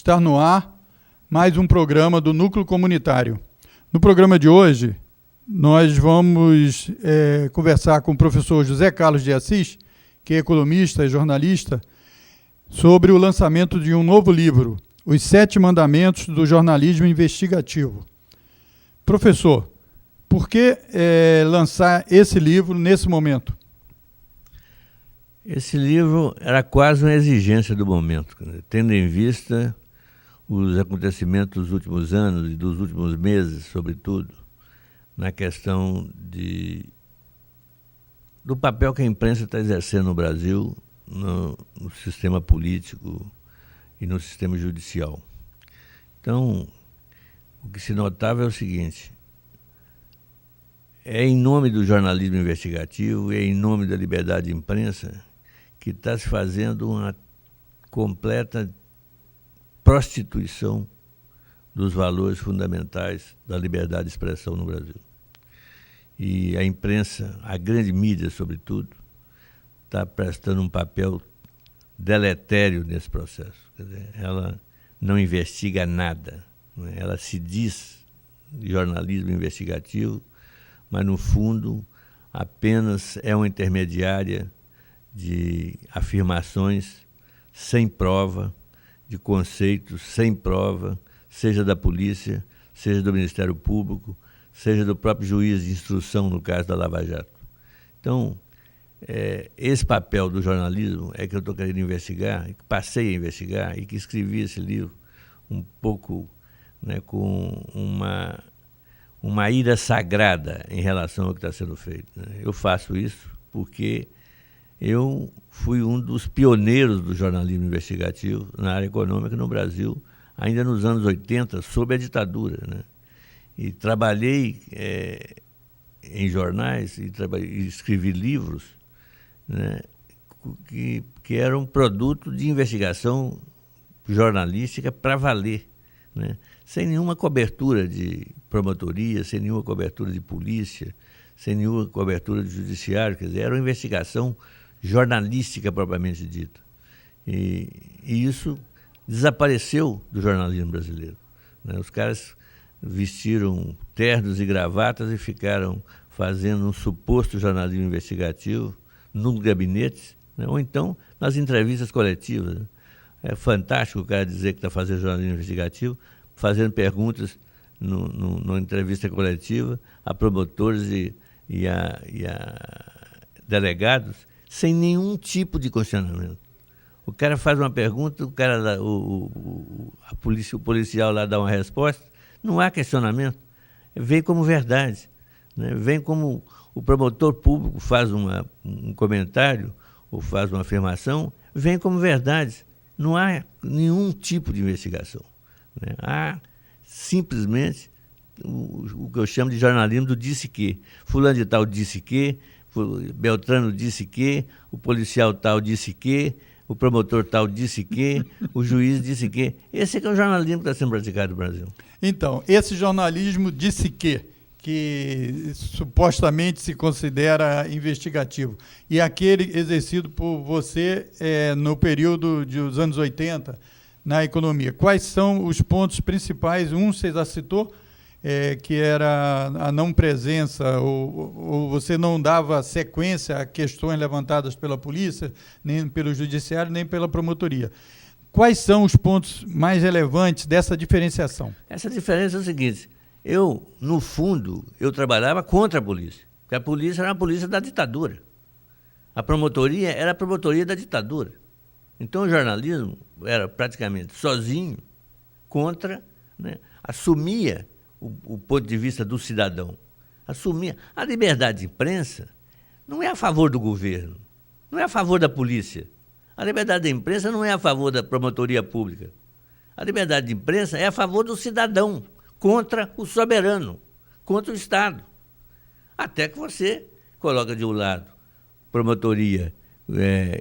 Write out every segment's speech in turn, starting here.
Está no ar mais um programa do Núcleo Comunitário. No programa de hoje, nós vamos conversar com o professor José Carlos de Assis, que é economista e jornalista, sobre o lançamento de um novo livro, Os 7 Mandamentos do Jornalismo Investigativo. Professor, por que lançar esse livro nesse momento? Esse livro era quase uma exigência do momento, tendo em vista os acontecimentos dos últimos anos e dos últimos meses, sobretudo, na questão do papel que a imprensa está exercendo no Brasil, no sistema político e no sistema judicial. Então, o que se notava é o seguinte: é em nome do jornalismo investigativo, é em nome da liberdade de imprensa que está se fazendo uma completa prostituição dos valores fundamentais da liberdade de expressão no Brasil. E a imprensa, a grande mídia, sobretudo, está prestando um papel deletério nesse processo. Quer dizer, ela não investiga nada, né? Ela se diz jornalismo investigativo, mas, no fundo, apenas é uma intermediária de afirmações sem prova, de conceitos sem prova, seja da polícia, seja do Ministério Público, seja do próprio juiz de instrução, no caso da Lava Jato. Então, esse papel do jornalismo é que eu estou querendo investigar, que passei a investigar e que escrevi esse livro um pouco, né, com uma ira sagrada em relação ao que está sendo feito, né? Eu faço isso porque eu fui um dos pioneiros do jornalismo investigativo na área econômica no Brasil, ainda nos anos 80, sob a ditadura, né? E trabalhei em jornais e escrevi livros, né, que eram produto de investigação jornalística para valer, né? Sem nenhuma cobertura de promotoria, sem nenhuma cobertura de polícia, sem nenhuma cobertura de judiciário. Quer dizer, era uma investigação jornalística propriamente dita. E isso desapareceu do jornalismo brasileiro, né? Os caras vestiram ternos e gravatas e ficaram fazendo um suposto jornalismo investigativo nos gabinetes, né? Ou então nas entrevistas coletivas, né? É fantástico o cara dizer que está fazendo jornalismo investigativo, fazendo perguntas numa entrevista coletiva a promotores e a delegados, sem nenhum tipo de questionamento. O cara faz uma pergunta, o policial lá dá uma resposta, não há questionamento, vem como verdade, né? Vem como o promotor público faz um comentário ou faz uma afirmação, vem como verdade. Não há nenhum tipo de investigação, né? Há simplesmente o que eu chamo de jornalismo do disse que. Fulano de tal disse que, Beltrano disse que, o policial tal disse que, o promotor tal disse que, o juiz disse que. Esse é que é o jornalismo que está sendo praticado no Brasil. Então, esse jornalismo disse que supostamente se considera investigativo, e aquele exercido por você no período dos anos 80 na economia, quais são os pontos principais? Você já citou, que era a não presença, ou você não dava sequência a questões levantadas pela polícia, nem pelo judiciário, nem pela promotoria. Quais são os pontos mais relevantes dessa diferenciação? Essa diferença é o seguinte: no fundo, eu trabalhava contra a polícia, porque a polícia era uma polícia da ditadura. A promotoria era a promotoria da ditadura. Então o jornalismo era praticamente sozinho contra, né, assumia o ponto de vista do cidadão. Assumia. A liberdade de imprensa não é a favor do governo, não é a favor da polícia. A liberdade da imprensa não é a favor da promotoria pública. A liberdade de imprensa é a favor do cidadão, contra o soberano, contra o Estado. Até que você coloca de um lado promotoria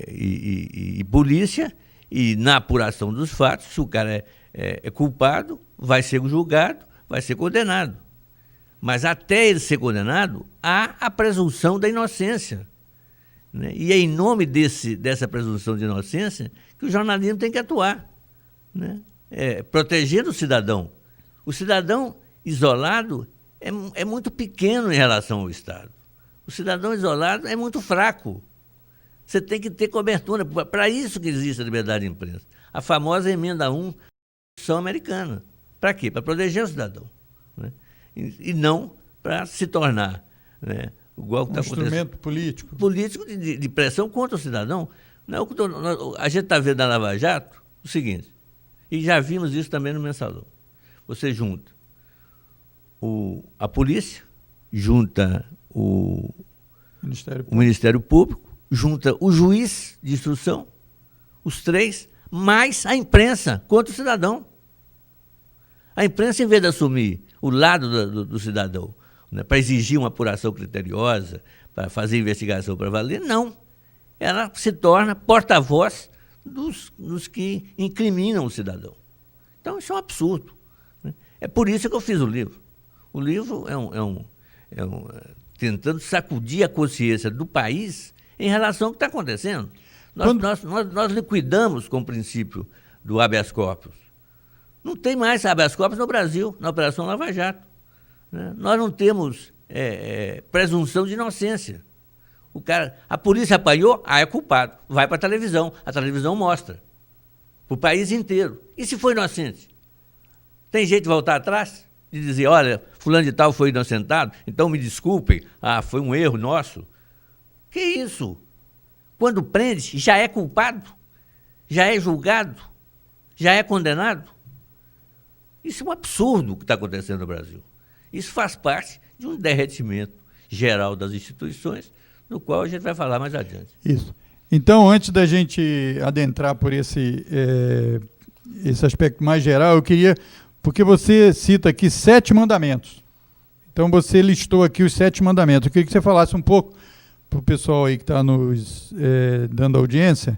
e polícia, e na apuração dos fatos, se o cara é culpado, vai ser julgado, vai ser condenado. Mas até ele ser condenado, há a presunção da inocência, né? E é em nome dessa presunção de inocência que o jornalismo tem que atuar, né? protegendo o cidadão. O cidadão isolado é muito pequeno em relação ao Estado. O cidadão isolado é muito fraco. Você tem que ter cobertura. Para isso que existe a liberdade de imprensa. A famosa emenda 1 da Constituição americana. Para quê? Para proteger o cidadão. Né? E não para se tornar, né, igual que um instrumento político. Político de pressão contra o cidadão. Não, a gente está vendo na Lava Jato o seguinte, e já vimos isso também no Mensalão. Você junta a polícia, junta o Ministério Público, junta o juiz de instrução, os três, mais a imprensa contra o cidadão. A imprensa, em vez de assumir o lado do cidadão, né, para exigir uma apuração criteriosa, para fazer investigação para valer, não. Ela se torna porta-voz dos que incriminam o cidadão. Então, isso é um absurdo. Né? É por isso que eu fiz o livro. O livro tentando sacudir a consciência do país em relação ao que está acontecendo. Nós liquidamos com o princípio do habeas corpus. Não tem mais habeas corpus no Brasil, na Operação Lava Jato. Né? Nós não temos presunção de inocência. A polícia apanhou, é culpado. Vai para a televisão mostra. Para o país inteiro. E se foi inocente? Tem jeito de voltar atrás? De dizer, olha, fulano de tal foi inocentado, então me desculpem, foi um erro nosso. Que isso? Quando prende, já é culpado? Já é julgado? Já é condenado? Isso é um absurdo o que está acontecendo no Brasil. Isso faz parte de um derretimento geral das instituições, no qual a gente vai falar mais adiante. Isso. Então, antes da gente adentrar por esse aspecto mais geral, eu queria... Porque você cita aqui 7 mandamentos. Então, você listou aqui os 7 mandamentos. Eu queria que você falasse um pouco para o pessoal aí que está nos dando audiência.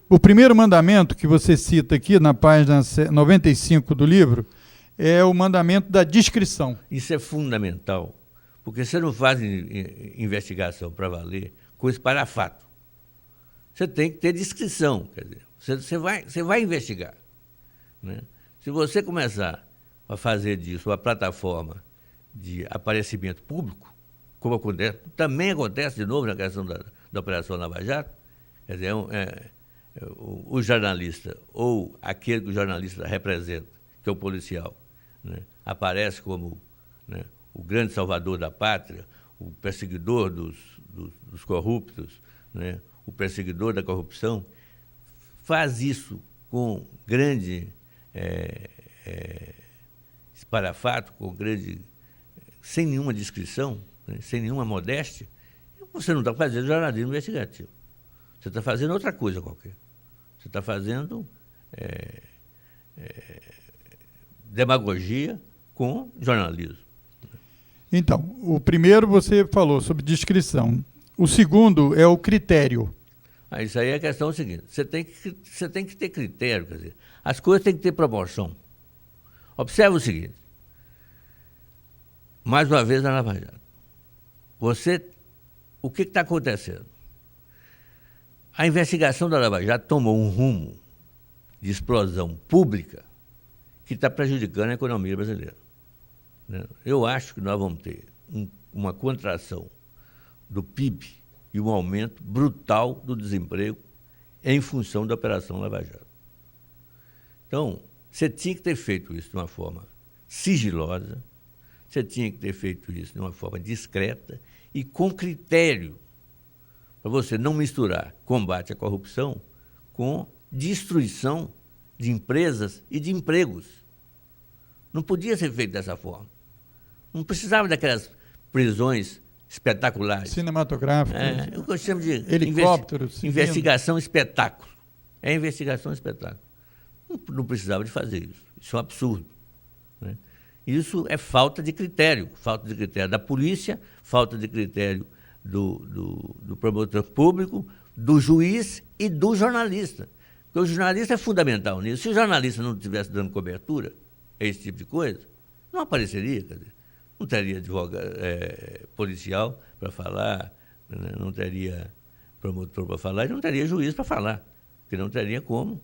O primeiro mandamento que você cita aqui, na página 95 do livro, é o mandamento da discrição. Isso é fundamental, porque você não faz investigação para valer com espalhafato. Você tem que ter discrição. Quer dizer, você vai investigar. Né? Se você começar a fazer disso uma plataforma de aparecimento público, como também acontece de novo na questão da Operação Lava Jato, quer dizer, o jornalista ou aquele que o jornalista representa, que é o policial, né, aparece como, né, o grande salvador da pátria, o perseguidor dos corruptos, né, o perseguidor da corrupção, faz isso com grande espalhafato, sem nenhuma discrição, né, sem nenhuma modéstia, você não está fazendo jornalismo investigativo. Você está fazendo outra coisa qualquer. Você está fazendo demagogia com jornalismo. Então, o primeiro você falou sobre discrição. O segundo é o critério. Isso aí é a questão seguinte. Você tem que ter critério, quer dizer, as coisas têm que ter proporção. Observe o seguinte. Mais uma vez na Lava Jato. O que está acontecendo? A investigação da Lava Jato tomou um rumo de explosão pública que está prejudicando a economia brasileira. Né? Eu acho que nós vamos ter uma contração do PIB e um aumento brutal do desemprego em função da Operação Lava Jato. Então, você tinha que ter feito isso de uma forma sigilosa, você tinha que ter feito isso de uma forma discreta e com critério, para você não misturar combate à corrupção com destruição de empresas e de empregos. Não podia ser feito dessa forma. Não precisava daquelas prisões espetaculares. Cinematográficas. O que eu chamo de helicópteros. Investigação espetáculo. É investigação espetáculo. Não precisava de fazer isso. Isso é um absurdo. Né? Isso é falta de critério da polícia, falta de critério do promotor público, do juiz e do jornalista. Porque o jornalista é fundamental nisso. Se o jornalista não estivesse dando cobertura a esse tipo de coisa, não apareceria, quer dizer, não teria advogado policial para falar, né? Não teria promotor para falar e não teria juiz para falar, porque não teria como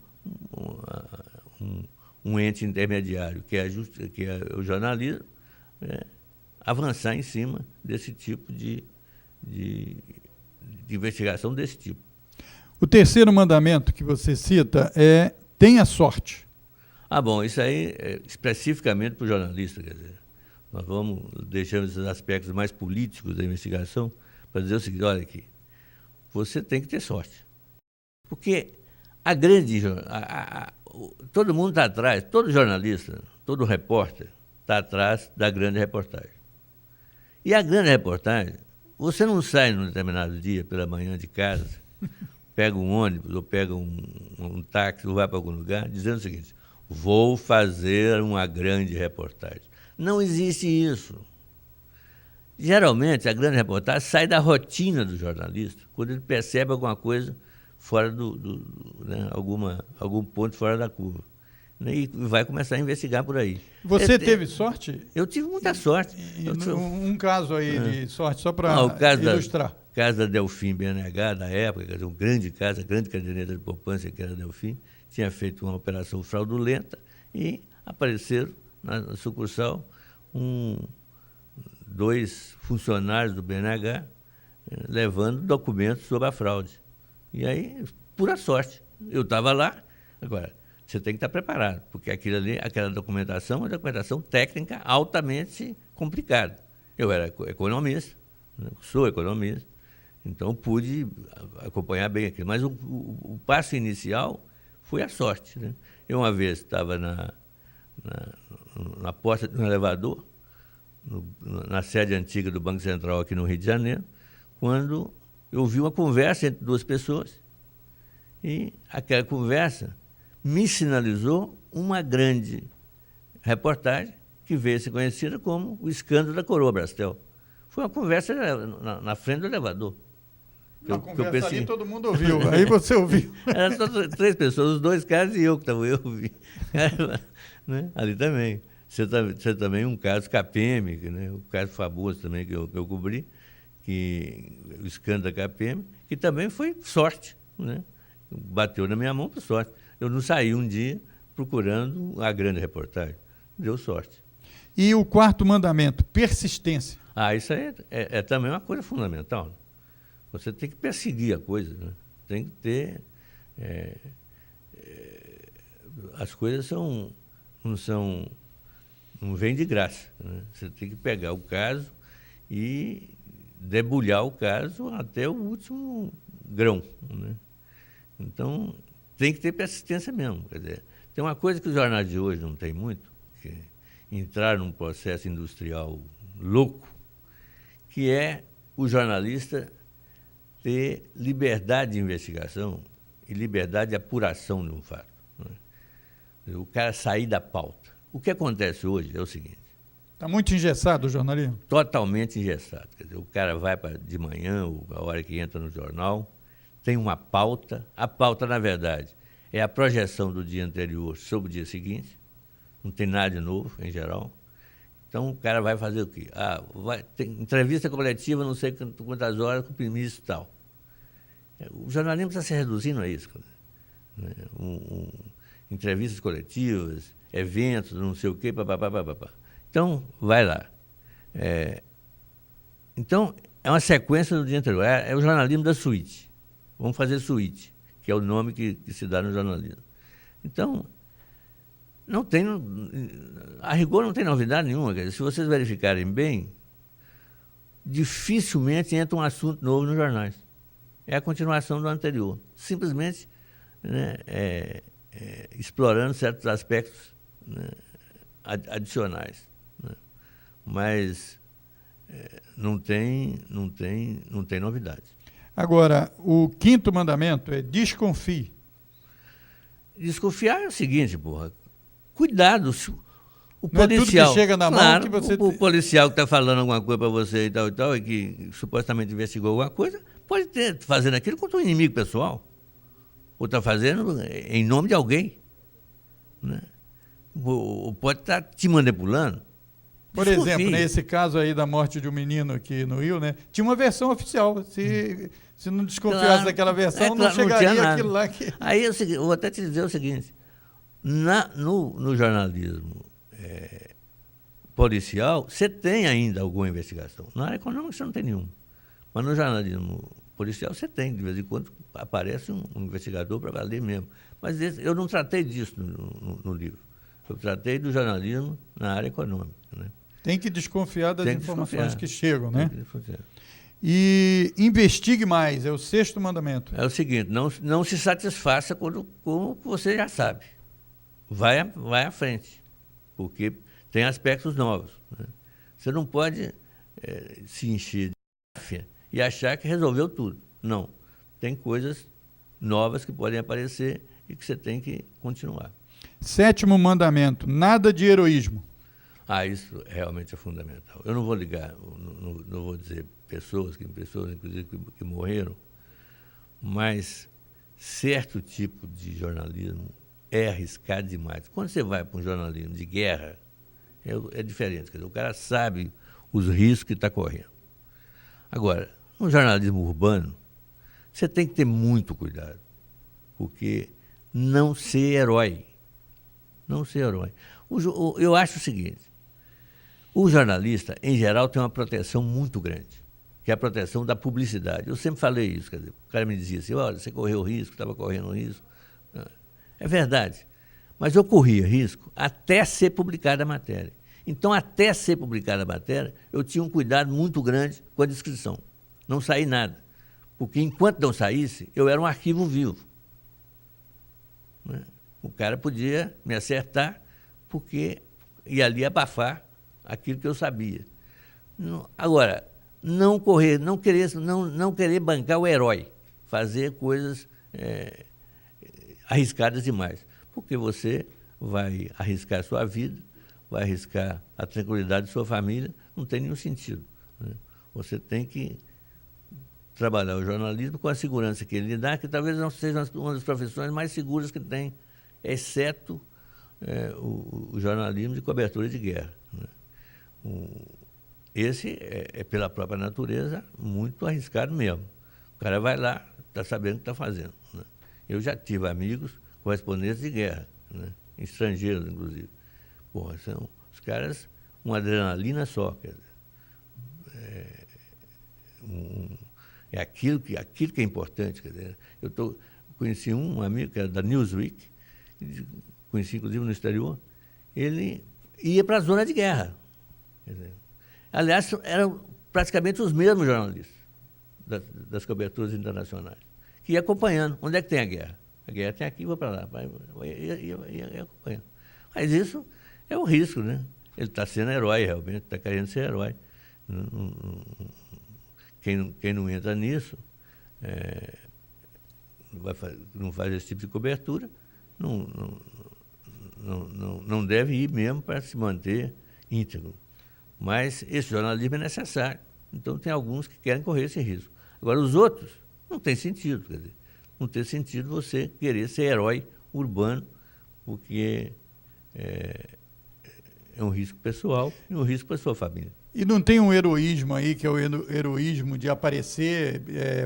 um ente intermediário, que é o jornalismo, avançar em cima desse tipo de investigação desse tipo. O terceiro mandamento que você cita é tenha sorte. Bom, isso aí é especificamente para o jornalista, quer dizer, nós vamos deixando esses aspectos mais políticos da investigação para dizer o seguinte: olha aqui, você tem que ter sorte. Porque todo mundo está atrás, todo jornalista, todo repórter está atrás da grande reportagem. E a grande reportagem, você não sai num determinado dia pela manhã de casa, pega um ônibus ou pega um táxi ou vai para algum lugar dizendo o seguinte: vou fazer uma grande reportagem. Não existe isso. Geralmente, a grande reportagem sai da rotina do jornalista, quando ele percebe alguma coisa fora né, algum ponto fora da curva. E vai começar a investigar por aí. Você teve sorte? Eu tive muita sorte. Um caso aí de sorte, só para ilustrar. O caso da Delfim BNH, da época, quer dizer, um grande caso, a grande caderneta de poupança, que era a Delfim, tinha feito uma operação fraudulenta e apareceram na sucursal dois funcionários do BNH levando documentos sobre a fraude. E aí, pura sorte. Eu estava lá. Agora, você tem que estar preparado, porque aquela documentação é uma documentação técnica altamente complicada. Eu era economista, né? Sou economista, então pude acompanhar bem aquilo. Mas o passo inicial foi a sorte, né? Eu uma vez estava na porta de um elevador, na sede antiga do Banco Central aqui no Rio de Janeiro, quando eu ouvi uma conversa entre duas pessoas. E aquela conversa me sinalizou uma grande reportagem que veio a ser conhecida como o escândalo da Coroa Brastel. Foi uma conversa na frente do elevador. Uma conversa ali todo mundo ouviu, aí você ouviu. Eram só 3 pessoas, os 2 caras e eu que estava, eu ouvi. Né? Ali também. Você também um caso KPM, né? O caso famoso também que eu cobri, o escândalo da KPM, que também foi sorte, né? Bateu na minha mão por sorte. Eu não saí um dia procurando a grande reportagem. Deu sorte. E o quarto mandamento, persistência. Isso aí é também uma coisa fundamental. Você tem que perseguir a coisa, né? Tem que ter... as coisas não vêm de graça, né? Você tem que pegar o caso e debulhar o caso até o último grão, né? Então, tem que ter persistência mesmo. Quer dizer, tem uma coisa que os jornais de hoje não têm muito, que é entrar num processo industrial louco, que é o jornalista ter liberdade de investigação e liberdade de apuração de um fato, né? O cara sair da pauta. O que acontece hoje é o seguinte... Está muito engessado o jornalismo? Totalmente engessado. Quer dizer, o cara vai de manhã, ou a hora que entra no jornal, tem uma pauta. A pauta, na verdade, é a projeção do dia anterior sobre o dia seguinte. Não tem nada de novo, em geral. Então, o cara vai fazer o quê? Tem entrevista coletiva, não sei quantas horas, com o ministro e tal. O jornalismo está se reduzindo a isso. Né? Entrevistas coletivas, eventos, não sei o quê, papapá. Então, vai lá. Então, é uma sequência do dia anterior. É o jornalismo da suíte. Vamos fazer suíte, que é o nome que se dá no jornalismo. Então, a rigor não tem novidade nenhuma. Quer dizer, se vocês verificarem bem, dificilmente entra um assunto novo nos jornais. É a continuação do anterior. Simplesmente, né, explorando certos aspectos, né, adicionais. Né? Mas não tem novidade. Agora, o quinto mandamento é desconfie. Desconfiar é o seguinte, porra. Cuidado. O não policial, é tudo que chega na mão que você... O policial que está falando alguma coisa para você e tal, e que supostamente investigou alguma coisa, pode estar fazendo aquilo contra um inimigo pessoal. Ou está fazendo em nome de alguém. Né? Ou pode estar te manipulando. Por exemplo, nesse caso aí da morte de um menino aqui no Rio, né, tinha uma versão oficial. Se não desconfiasse daquela versão, não chegaria aquilo lá. Aí eu vou até te dizer o seguinte, No jornalismo policial, você tem ainda alguma investigação. Na área econômica, você não tem nenhuma. Mas no jornalismo policial, você tem. De vez em quando aparece um investigador para valer mesmo. Mas eu não tratei disso no livro. Eu tratei do jornalismo na área econômica. Né? Tem que desconfiar das informações que chegam, né? Tem que desconfiar. E investigue mais, é o 6º mandamento. É o seguinte, não se satisfaça com o que você já sabe. Vai à frente, porque tem aspectos novos. Né? Você não pode se encher de fé e achar que resolveu tudo. Não. Tem coisas novas que podem aparecer e que você tem que continuar. 7º mandamento, nada de heroísmo. Isso realmente é fundamental. Eu não vou ligar, não vou dizer pessoas inclusive que morreram, mas certo tipo de jornalismo é arriscado demais. Quando você vai para um jornalismo de guerra, é diferente. Quer dizer, o cara sabe os riscos que está correndo. Agora, no jornalismo urbano, você tem que ter muito cuidado, porque não ser herói. Não ser herói. Eu acho o seguinte, o jornalista, em geral, tem uma proteção muito grande, que é a proteção da publicidade. Eu sempre falei isso, quer dizer, o cara me dizia assim, olha, você correu risco, estava correndo risco. É verdade, mas eu corria risco até ser publicada a matéria. Então, até ser publicada a matéria, eu tinha um cuidado muito grande com a descrição. Não saí nada, porque enquanto não saísse, eu era um arquivo vivo. Né? O cara podia me acertar, porque ia ali abafar aquilo que eu sabia. Agora, não querer bancar o herói, fazer coisas arriscadas demais, porque você vai arriscar a sua vida, vai arriscar a tranquilidade de sua família, não tem nenhum sentido. Né? Você tem que trabalhar o jornalismo com a segurança que ele lhe dá, que talvez não seja uma das profissões mais seguras que tem, exceto o jornalismo de cobertura de guerra. Né? Esse pela própria natureza, muito arriscado mesmo. O cara vai lá, está sabendo o que está fazendo. Né? Eu já tive amigos correspondentes de guerra, né? Estrangeiros, inclusive. Bom, são os caras, uma adrenalina só. Quer dizer, aquilo que é importante. Quer dizer, conheci um amigo que era da Newsweek, conheci inclusive no exterior, ele ia para a zona de guerra. Quer dizer, aliás, eram praticamente os mesmos jornalistas das coberturas internacionais, que ia acompanhando. Onde é que tem a guerra? A guerra tem aqui, vou para lá. Ia acompanhando. Mas isso é um risco, né? Ele está sendo herói, realmente, está querendo ser herói. Quem não entra nisso, não faz esse tipo de cobertura, não deve ir mesmo para se manter íntegro. Mas esse jornalismo é necessário. Então, tem alguns que querem correr esse risco. Agora, os outros, não tem sentido. Quer dizer, não tem sentido você querer ser herói urbano, porque é um risco pessoal e um risco para a sua família. E não tem um heroísmo aí, que é o heroísmo de aparecer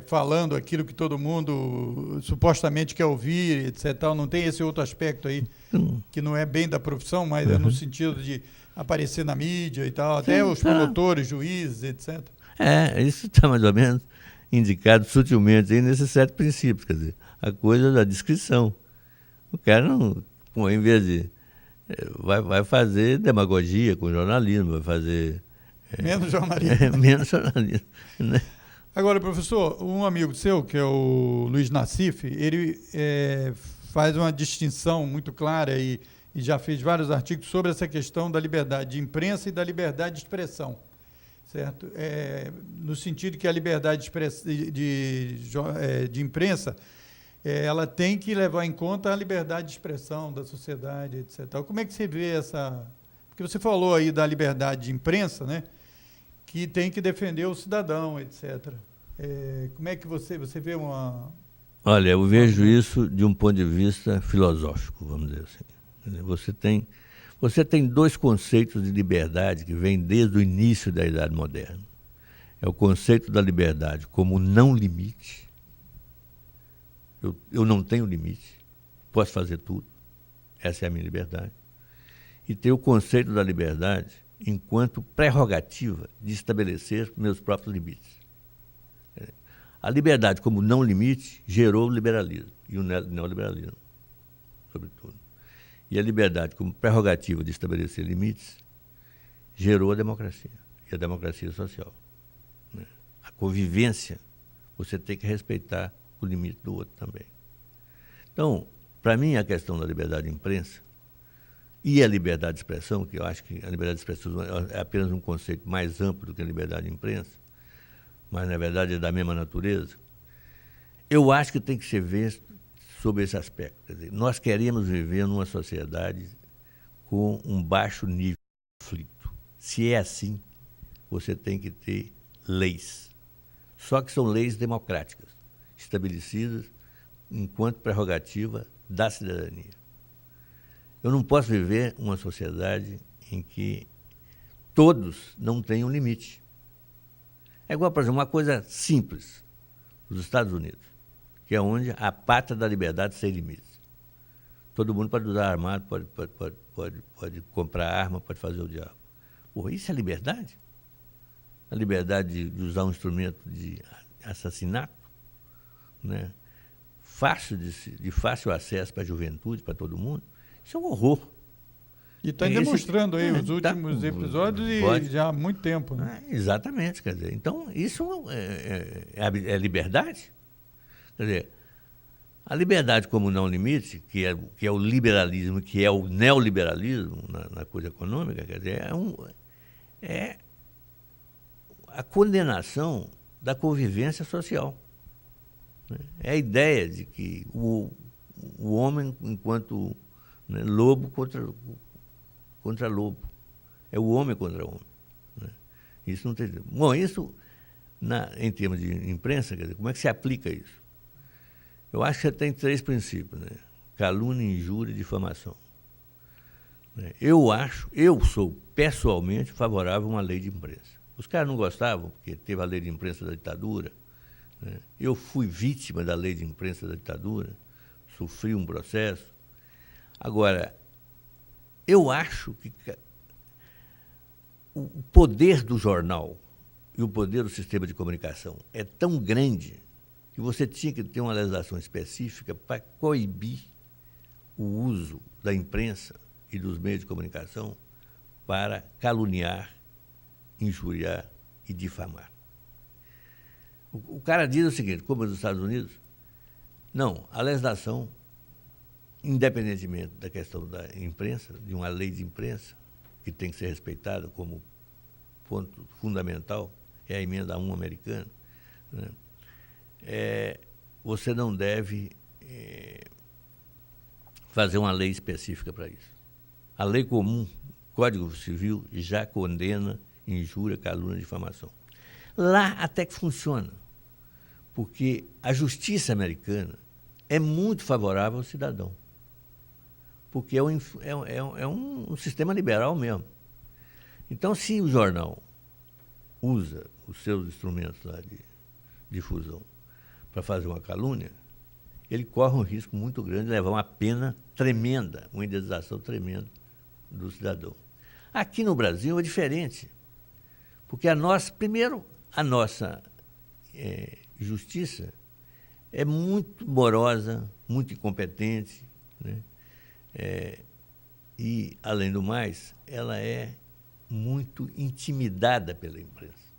falando aquilo que todo mundo supostamente quer ouvir, etc. Não tem esse outro aspecto aí, que não é bem da profissão, mas é no sentido de aparecer na mídia e tal, até os promotores, juízes, etc. Isso está mais ou menos indicado sutilmente aí nesses 7 princípios, quer dizer, a coisa da descrição. O cara não, em vez de... vai fazer demagogia com o jornalismo, vai fazer... menos jornalismo. Menos jornalismo. Né? Agora, professor, um amigo seu, que é o Luiz Nassif, ele faz uma distinção muito clara e já fez vários artigos sobre essa questão da liberdade de imprensa e da liberdade de expressão, certo? No sentido que a liberdade de imprensa, ela tem que levar em conta a liberdade de expressão da sociedade, etc. Como é que você vê essa... Porque você falou aí da liberdade de imprensa, né? Que tem que defender o cidadão, etc. Como é que você vê uma... Olha, eu vejo isso de um ponto de vista filosófico, vamos dizer assim. Você tem 2 conceitos de liberdade que vêm desde o início da Idade Moderna. É o conceito da liberdade como não limite. Eu não tenho limite, posso fazer tudo. essa é a minha liberdade, e ter o conceito da liberdade enquanto prerrogativa de estabelecer meus próprios limites. A liberdade como não limite gerou o liberalismo e o neoliberalismo, sobretudo. E a liberdade como prerrogativa de estabelecer limites gerou a democracia, e a democracia social. A convivência, você tem que respeitar o limite do outro também. Então, para mim, a questão da liberdade de imprensa e a liberdade de expressão, que eu acho que a liberdade de expressão é apenas um conceito mais amplo do que a liberdade de imprensa, mas, na verdade, é da mesma natureza, eu acho que tem que ser visto sob esse aspecto. Quer dizer, nós queremos viver numa sociedade com um baixo nível de conflito. Se é assim, você tem que ter leis. Só que são leis democráticas, estabelecidas enquanto prerrogativa da cidadania. Eu não posso viver uma sociedade em que todos não tenham limite. É igual, por exemplo, uma coisa simples, os Estados Unidos, que é onde a pátria da liberdade sem limites. Todo mundo pode usar armado, pode comprar arma, pode fazer o diabo. Porra, isso é liberdade? A liberdade de usar um instrumento de assassinato, né? De fácil acesso para a juventude, para todo mundo. Isso é um horror. E está demonstrando aí os últimos episódios e já há muito tempo. Né? Exatamente. Quer dizer, então, isso é liberdade? Quer dizer, a liberdade como não limite, que é o liberalismo, que é o neoliberalismo na coisa econômica, quer dizer, é a condenação da convivência social. Né? É a ideia de que o homem, enquanto lobo contra lobo. É o homem contra homem. Né? Isso não tem... Bom, isso, em termos de imprensa, quer dizer, como é que se aplica isso? Eu acho que você tem 3 princípios, né? Calúnia, injúria e difamação. Eu sou pessoalmente favorável a uma lei de imprensa. Os caras não gostavam, porque teve a lei de imprensa da ditadura. Né? Eu fui vítima da lei de imprensa da ditadura, sofri um processo. Agora, eu acho que o poder do jornal e o poder do sistema de comunicação é tão grande que você tinha que ter uma legislação específica para coibir o uso da imprensa e dos meios de comunicação para caluniar, injuriar e difamar. O cara diz o seguinte, como nos Estados Unidos, não, a legislação, independentemente da questão da imprensa, de uma lei de imprensa, que tem que ser respeitada como ponto fundamental, é a emenda 1 americana, né? Você não deve fazer uma lei específica para isso. A lei comum, Código Civil, já condena injúria, calúnia e difamação. Lá até que funciona, porque a justiça americana é muito favorável ao cidadão, porque é um sistema liberal mesmo. Então, se o jornal usa os seus instrumentos lá de difusão para fazer uma calúnia, ele corre um risco muito grande de levar uma pena tremenda, uma indenização tremenda do cidadão. Aqui no Brasil é diferente, porque a nossa justiça é muito morosa, muito incompetente, né? E, além do mais, ela é muito intimidada pela imprensa.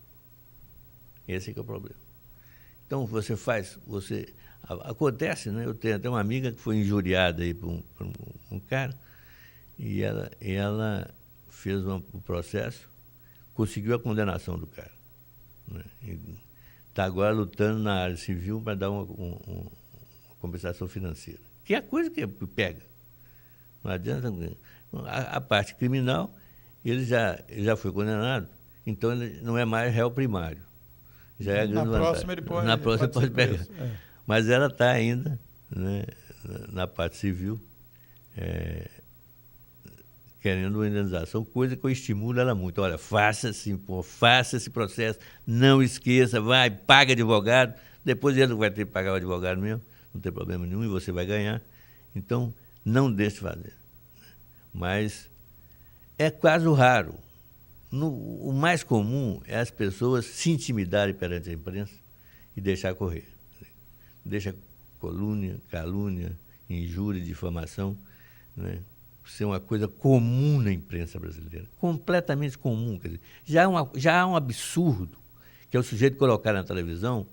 Esse é que é o problema. Então, acontece, né? Eu tenho até uma amiga que foi injuriada aí por um cara, e ela fez um processo, conseguiu a condenação do cara. Né? Está agora lutando na área civil para dar uma compensação financeira. Que é a coisa que pega. Não adianta. A parte criminal, ele já foi condenado, então ele não é mais réu primário. Já é a grande vantagem. Na próxima ele pode pegar. Mas ela está ainda, né, na parte civil, querendo uma indenização, coisa que eu estimulo ela muito. Olha, faça esse processo, não esqueça, vai, paga advogado, depois ele não vai ter que pagar o advogado mesmo, não tem problema nenhum, e você vai ganhar. Então, não deixe de fazer. mas é caso raro. O mais comum é as pessoas se intimidarem perante a imprensa e deixar correr. Deixa calúnia, injúria, difamação, né, ser uma coisa comum na imprensa brasileira, completamente comum. Quer dizer, já há um absurdo, que é o sujeito colocar na televisão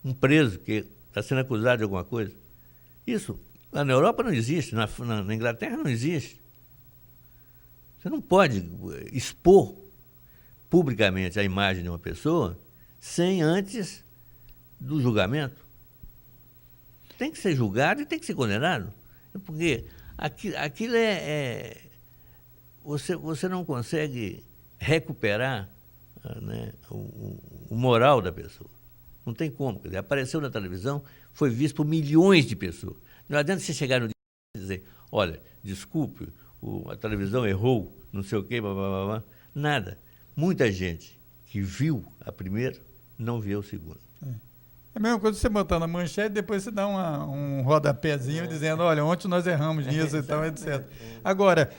um preso que está sendo acusado de alguma coisa. Isso, lá na Europa não existe, na Inglaterra não existe. Você não pode expor publicamente a imagem de uma pessoa sem antes do julgamento. Tem que ser julgado e tem que ser condenado. Porque aquilo você não consegue recuperar, né, o moral da pessoa. Não tem como. Quer dizer, apareceu na televisão, foi visto por milhões de pessoas. Não adianta você chegar no dia e dizer, olha, desculpe, a televisão errou, não sei o quê, blá, blá, blá, blá. Nada. Muita gente que viu a primeira não viu a segunda. É a mesma coisa você botar na manchete e depois você dá um rodapézinho dizendo, olha, ontem nós erramos nisso e tal, etc. Agora,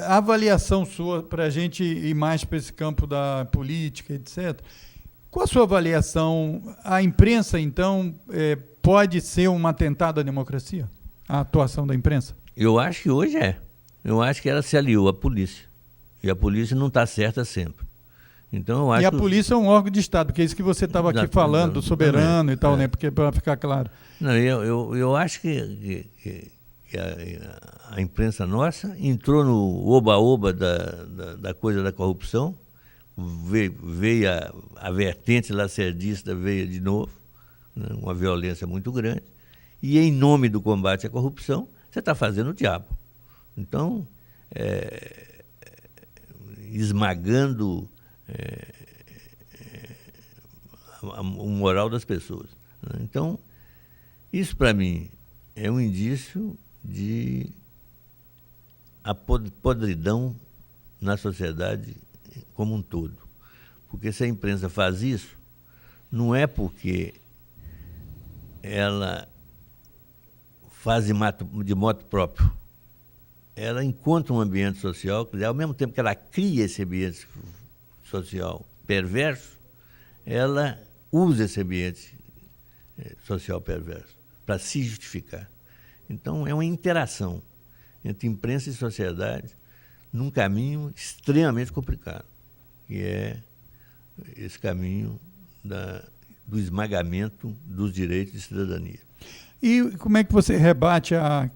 a avaliação sua, para a gente ir mais para esse campo da política, etc., qual a sua avaliação? A imprensa, então, pode ser um atentado à democracia? A atuação da imprensa? Eu acho que hoje é. Eu acho que ela se aliou à polícia. E a polícia não está certa sempre. Então, eu acho e a polícia é um órgão de Estado, porque é isso que você estava aqui falando, do soberano e tal, né? Porque para ficar claro. Não, eu acho que a imprensa nossa entrou no oba-oba da coisa da corrupção, veio a vertente lacerdista, veio de novo, né, uma violência muito grande, e em nome do combate à corrupção, você está fazendo o diabo. Então, esmagando o moral das pessoas. Né? Então, isso para mim é um indício de a podridão na sociedade como um todo. Porque se a imprensa faz isso, não é porque ela faz de modo próprio. Ela encontra um ambiente social, quer dizer, ao mesmo tempo que ela cria esse ambiente social perverso, ela usa esse ambiente social perverso para se justificar. Então, é uma interação entre imprensa e sociedade num caminho extremamente complicado, que é esse caminho do esmagamento dos direitos de cidadania. E como é que você rebate a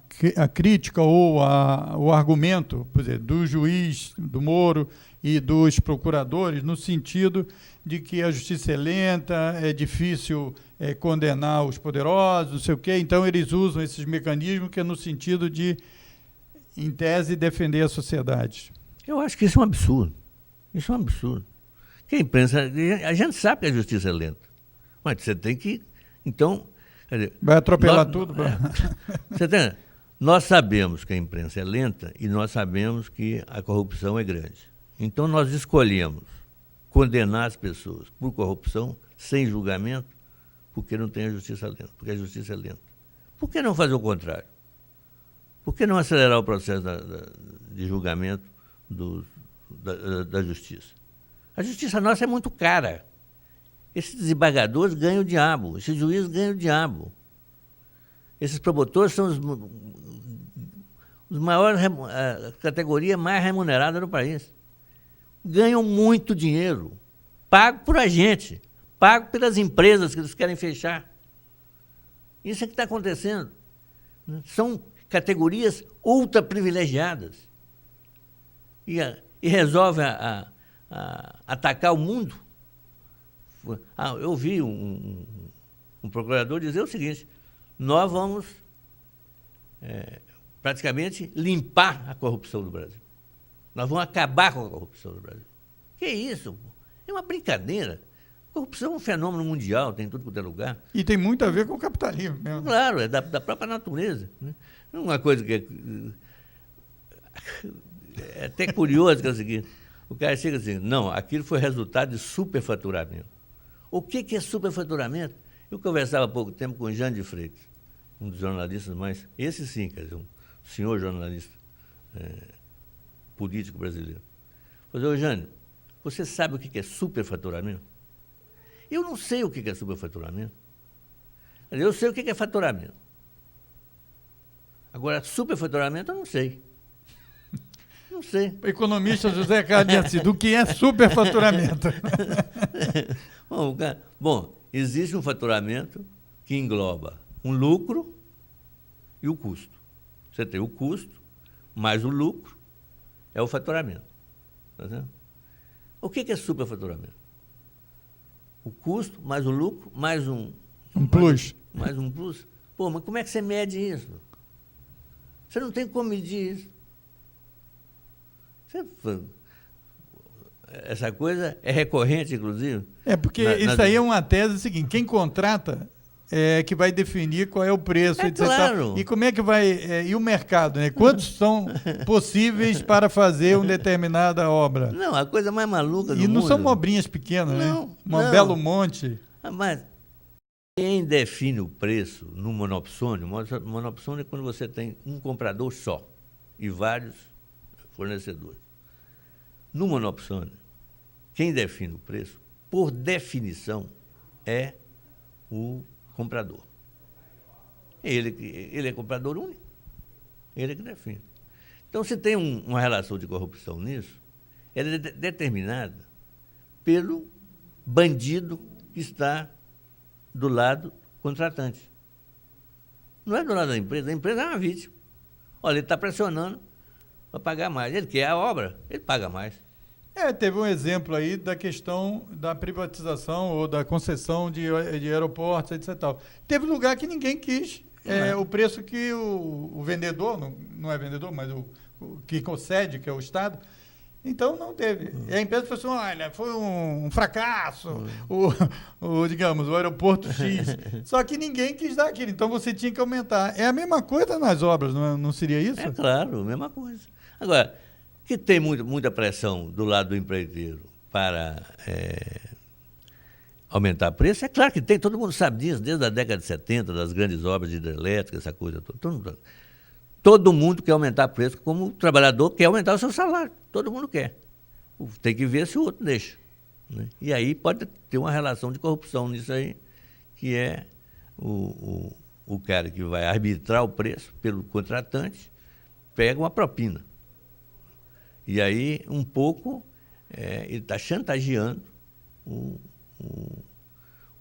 crítica ou o argumento, por exemplo, do juiz, do Moro e dos procuradores, no sentido de que a justiça é lenta, é difícil condenar os poderosos, não sei o quê, então eles usam esses mecanismos que é no sentido de, em tese, defender a sociedade? Eu acho que isso é um absurdo. Isso é um absurdo. Que a imprensa, a gente sabe que a justiça é lenta, mas você tem que, então... Quer dizer, vai atropelar tudo? Você entende? Nós sabemos que a imprensa é lenta e nós sabemos que a corrupção é grande. Então nós escolhemos condenar as pessoas por corrupção sem julgamento porque não tem a justiça lenta, porque a justiça é lenta. Por que não fazer o contrário? Por que não acelerar o processo de julgamento da justiça? A justiça nossa é muito cara. Esses desembargadores ganham o diabo, esses juízes ganham o diabo. Esses promotores são os maiores, a categoria mais remunerada do país. Ganham muito dinheiro, pago por a gente, pago pelas empresas que eles querem fechar. Isso é que está acontecendo. São categorias ultra privilegiadas. E resolvem atacar o mundo. Eu vi um procurador dizer o seguinte: nós vamos praticamente limpar a corrupção do Brasil. Nós vamos acabar com a corrupção do Brasil. Que isso? É uma brincadeira. Corrupção é um fenômeno mundial, tem tudo quanto é lugar. E tem muito a ver com o capitalismo mesmo. Claro, é da própria natureza. Né? Uma coisa que é até curioso, que é o seguinte: o cara chega assim, não, aquilo foi resultado de superfaturamento. O que é superfaturamento? Eu conversava há pouco tempo com o Jean de Freitas, um dos jornalistas mais... Esse sim, quer dizer, um senhor jornalista político brasileiro. Falei, ô Jânio, você sabe o que é superfaturamento? Eu não sei o que é superfaturamento. Eu sei o que é faturamento. Agora, superfaturamento eu não sei. Não sei. O economista José Carlos de Assis, do que é superfaturamento? Bom, existe um faturamento que engloba um lucro e o custo. Você tem o custo mais o lucro, é o faturamento. Tá vendo? O que é superfaturamento? O custo mais o lucro mais um plus. Mais um plus. Pô, mas como é que você mede isso? Você não tem como medir isso. Essa coisa é recorrente, inclusive. Porque isso aí é uma tese seguinte: quem contrata é que vai definir qual é o preço, etc. Claro. E como é que vai. E o mercado, né? Quantos são possíveis para fazer uma determinada obra? Não, a coisa mais maluca do mundo. E não são obrinhas pequenas, não, né? Belo Monte. Mas quem define o preço no monopsônio é quando você tem um comprador só e vários fornecedores. No monopsônio, quem define o preço, por definição, é o comprador. Ele é comprador único. Ele é que define. Então, se tem uma relação de corrupção nisso, ela é determinada pelo bandido que está do lado contratante. Não é do lado da empresa. A empresa é uma vítima. Olha, ele está pressionando para pagar mais. Ele quer a obra, ele paga mais. Teve um exemplo aí da questão da privatização ou da concessão de aeroportos, etc. Teve lugar que ninguém quis o preço que o vendedor, não é vendedor, mas o que concede, que é o Estado, então não teve. E a empresa falou assim, olha, foi um fracasso, digamos, o aeroporto X. Só que ninguém quis dar aquilo, então você tinha que aumentar. É a mesma coisa nas obras, não seria isso? É claro, a mesma coisa. Agora, que tem muita pressão do lado do empreiteiro para aumentar o preço, é claro que tem, todo mundo sabe disso, desde a década de 70, das grandes obras de hidrelétrica, essa coisa toda. Todo mundo quer aumentar o preço, como o trabalhador quer aumentar o seu salário, todo mundo quer. Tem que ver se o outro deixa. Né? E aí pode ter uma relação de corrupção nisso aí, que é o cara que vai arbitrar o preço pelo contratante, pega uma propina. E aí, um pouco, ele está chantageando o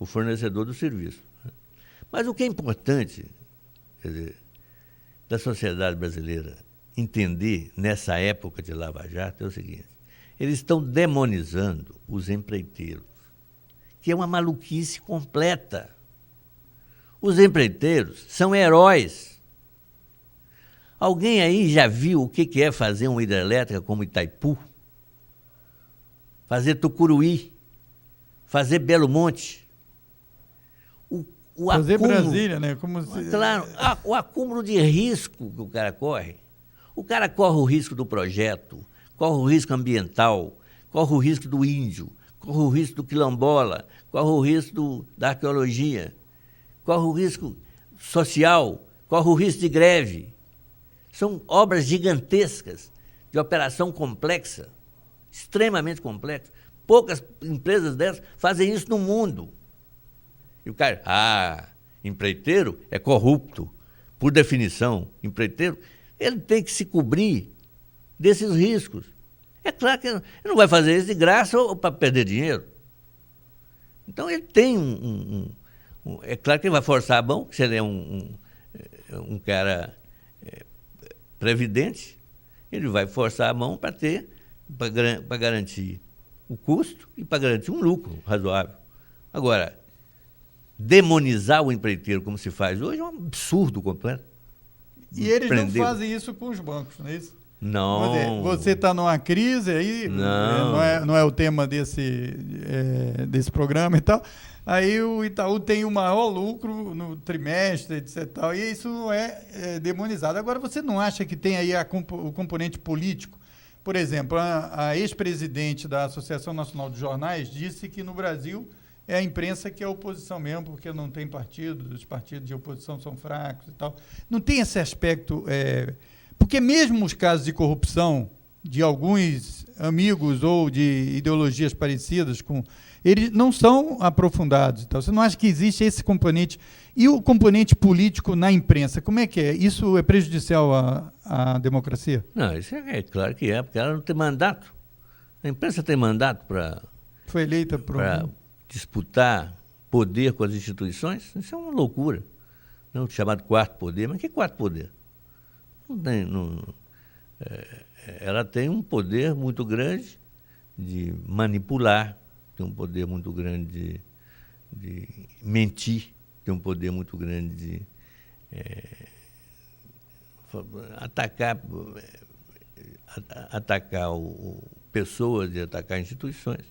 fornecedor do serviço. Mas o que é importante, quer dizer, da sociedade brasileira entender nessa época de Lava Jato é o seguinte: eles estão demonizando os empreiteiros, que é uma maluquice completa. Os empreiteiros são heróis. Alguém aí já viu o que é fazer uma hidrelétrica como Itaipu? Fazer Tucuruí? Fazer Belo Monte? Fazer acúmulo, Brasília, né? Claro, o acúmulo de risco que o cara corre. O cara corre o risco do projeto, corre o risco ambiental, corre o risco do índio, corre o risco do quilombola, corre o risco da arqueologia, corre o risco social, corre o risco de greve. São obras gigantescas, de operação complexa, extremamente complexa. Poucas empresas dessas fazem isso no mundo. E o cara, empreiteiro é corrupto. Por definição, empreiteiro, ele tem que se cobrir desses riscos. É claro que ele não vai fazer isso de graça ou para perder dinheiro. Então, ele tem é claro que ele vai forçar a mão, se ele é um cara previdente, ele vai forçar a mão para garantir o custo e para garantir um lucro razoável. Agora, demonizar o empreiteiro como se faz hoje é um absurdo completo. E eles não fazem isso com os bancos, não é isso? Não. Você está numa crise aí, não é o tema desse programa e tal. Aí o Itaú tem o maior lucro no trimestre, etc. E isso não é demonizado. Agora, você não acha que tem aí o componente político? Por exemplo, a ex-presidente da Associação Nacional de Jornais disse que no Brasil é a imprensa que é a oposição mesmo, porque não tem partido, os partidos de oposição são fracos e tal. Não tem esse aspecto Porque mesmo os casos de corrupção de alguns amigos ou de ideologias parecidas com eles não são aprofundados. Então, você não acha que existe esse componente? E o componente político na imprensa, como é que é? Isso é prejudicial à democracia? Não, isso é claro que é, porque ela não tem mandato. A imprensa tem mandato para Foi eleita para disputar poder com as instituições? Isso é uma loucura. Não chamado quarto poder, mas que quarto poder? Não tem, ela tem um poder muito grande de manipular, tem um poder muito grande de mentir, tem um poder muito grande de atacar pessoas e atacar instituições.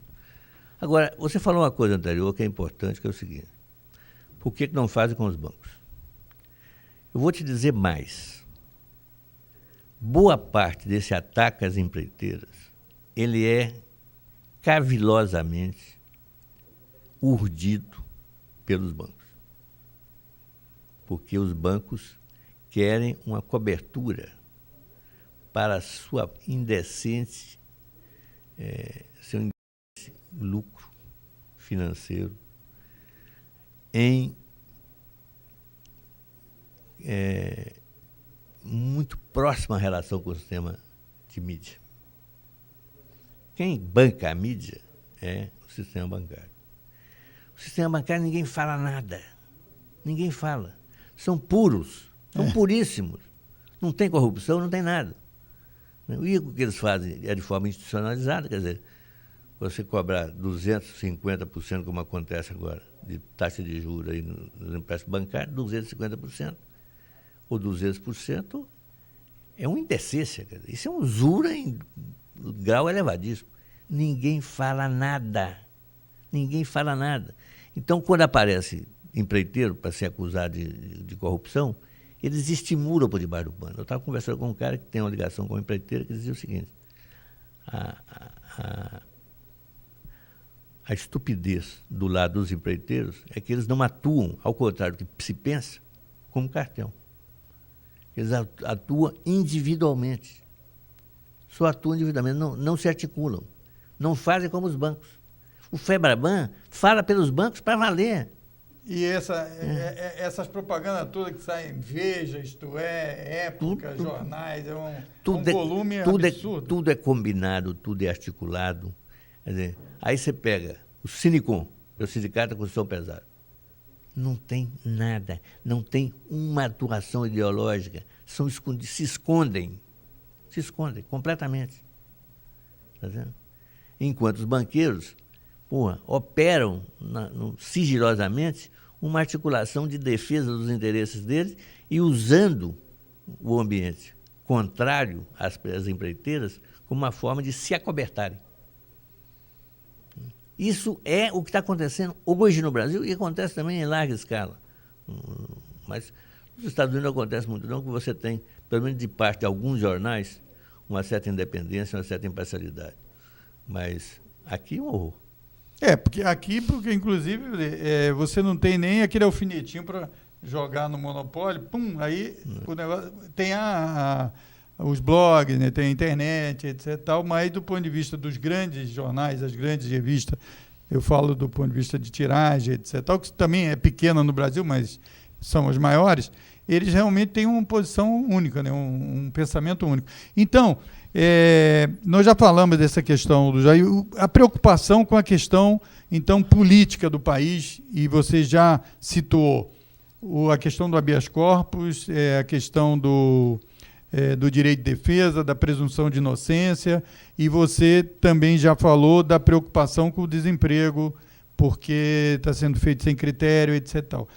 Agora, você falou uma coisa anterior que é importante, que é o seguinte: por que não fazem com os bancos? Eu vou te dizer mais. Boa parte desse ataque às empreiteiras, ele é cavilosamente urdido pelos bancos. Porque os bancos querem uma cobertura para sua indecente, seu indecente lucro financeiro em muito próxima relação com o sistema de mídia. Quem banca a mídia é o sistema bancário. O sistema bancário ninguém fala nada. Ninguém fala. São puros, são puríssimos. Não tem corrupção, não tem nada. E o que eles fazem é de forma institucionalizada, quer dizer, você cobrar 250%, como acontece agora, de taxa de juros aí nos empréstimos bancários, 250%. Ou 200%, é uma indecência. Quer dizer, isso é usura em grau elevadíssimo. Ninguém fala nada. Ninguém fala nada. Então, quando aparece empreiteiro para ser acusado de corrupção, eles estimulam por debaixo do pano. Eu estava conversando com um cara que tem uma ligação com uma empreiteira que dizia o seguinte: a estupidez do lado dos empreiteiros é que eles não atuam, ao contrário do que se pensa, como cartel. Eles atuam individualmente. Só atuam individualmente, não se articulam. Não fazem como os bancos. O FEBRABAN fala pelos bancos para valer. E essas propagandas todas que saem, Veja, Isto É, Época, jornais, é um volume absurdo. Tudo é combinado, tudo é articulado. Quer dizer, aí você pega o Sinicom, que é o Sindicato da Construção Pesada. Não tem nada, não tem uma atuação ideológica, se escondem completamente. Tá vendo? Enquanto os banqueiros operam sigilosamente uma articulação de defesa dos interesses deles e usando o ambiente contrário às empreiteiras como uma forma de se acobertarem. Isso é o que está acontecendo hoje no Brasil e acontece também em larga escala. Mas nos Estados Unidos não acontece muito não, que você tem, pelo menos de parte de alguns jornais, uma certa independência, uma certa imparcialidade. Mas aqui é um horror. Porque inclusive você não tem nem aquele alfinetinho para jogar no monopólio, aí o negócio tem os blogs, né, tem a internet, etc. Tal, mas do ponto de vista dos grandes jornais, as grandes revistas, eu falo do ponto de vista de tiragem, etc. Tal, que também é pequena no Brasil, mas são os maiores, eles realmente têm uma posição única, né, um pensamento único. Então, nós já falamos dessa questão do Jair, a preocupação com a questão, então, política do país, e você já citou a questão do habeas corpus, a questão do direito de defesa, da presunção de inocência, e você também já falou da preocupação com o desemprego, porque está sendo feito sem critério, etc. Tal.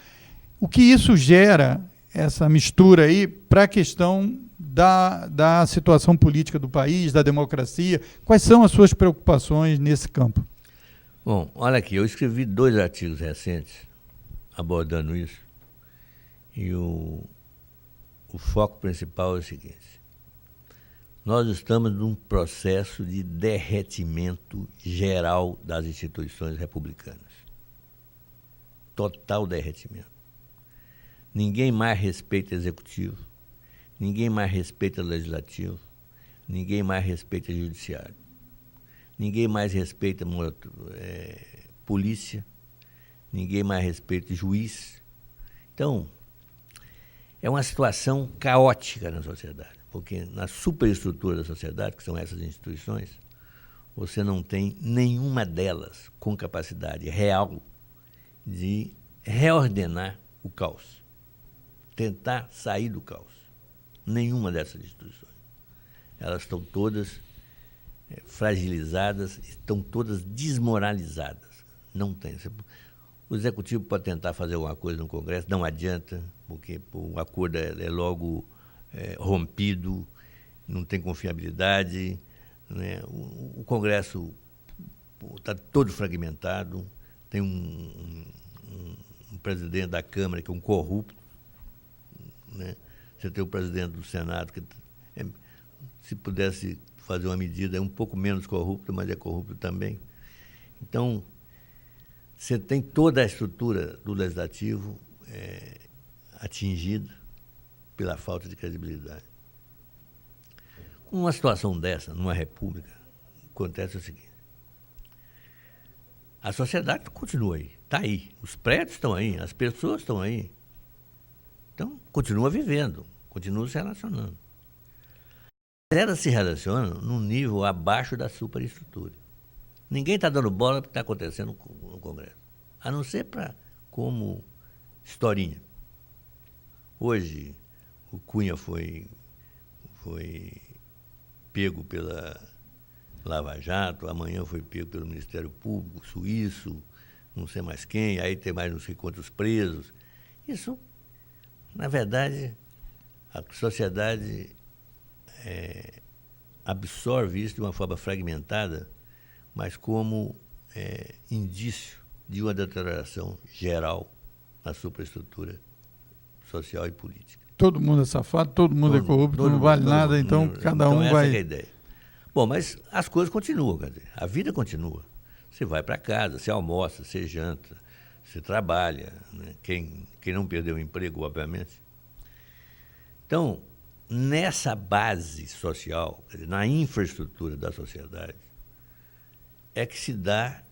O que isso gera, essa mistura aí, para a questão da situação política do país, da democracia? Quais são as suas preocupações nesse campo? Bom, olha aqui, eu escrevi 2 artigos recentes abordando isso, e o foco principal é o seguinte: nós estamos num processo de derretimento geral das instituições republicanas. Total derretimento. Ninguém mais respeita o executivo, ninguém mais respeita o legislativo, ninguém mais respeita o judiciário, ninguém mais respeita polícia, ninguém mais respeita juiz. Então, é uma situação caótica na sociedade, porque na superestrutura da sociedade, que são essas instituições, você não tem nenhuma delas com capacidade real de reordenar o caos, tentar sair do caos. Nenhuma dessas instituições. Elas estão todas fragilizadas, estão todas desmoralizadas. Não tem. O executivo pode tentar fazer alguma coisa no Congresso, não adianta, porque o acordo é logo rompido, não tem confiabilidade, né? O Congresso está todo fragmentado, tem um presidente da Câmara que é um corrupto, né? Você tem o presidente do Senado que, se pudesse fazer uma medida, é um pouco menos corrupto, mas é corrupto também. Então, você tem toda a estrutura do legislativo atingida pela falta de credibilidade. Com uma situação dessa, numa república, acontece o seguinte: a sociedade continua aí, está aí, os prédios estão aí, as pessoas estão aí. Então, continua vivendo, continua se relacionando. Elas se relacionam num nível abaixo da superestrutura. Ninguém está dando bola para o que está acontecendo no Congresso, a não ser como historinha. Hoje, o Cunha foi pego pela Lava Jato, amanhã foi pego pelo Ministério Público suíço, não sei mais quem, aí tem mais não sei quantos presos. Isso, na verdade, a sociedade absorve isso de uma forma fragmentada, mas como indício de uma deterioração geral na superestrutura social e política. Todo mundo é safado, todo mundo é corrupto, não vale nada, então cada um vai... Essa é a ideia. Bom, mas as coisas continuam, quer dizer, a vida continua. Você vai para casa, você almoça, você janta, você trabalha, né? Quem não perdeu o emprego, obviamente. Então, nessa base social, quer dizer, na infraestrutura da sociedade, é que se dá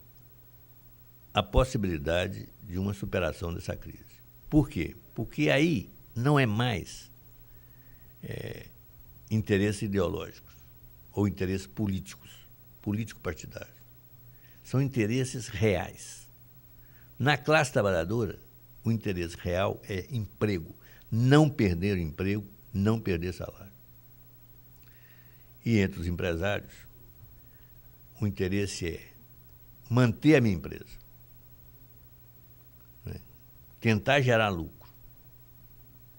a possibilidade de uma superação dessa crise. Por quê? Porque aí não é mais interesses ideológicos ou interesses políticos, político-partidários. São interesses reais. Na classe trabalhadora, o interesse real é emprego. Não perder o emprego, não perder salário. E entre os empresários, o interesse é manter a minha empresa, né? Tentar gerar lucro.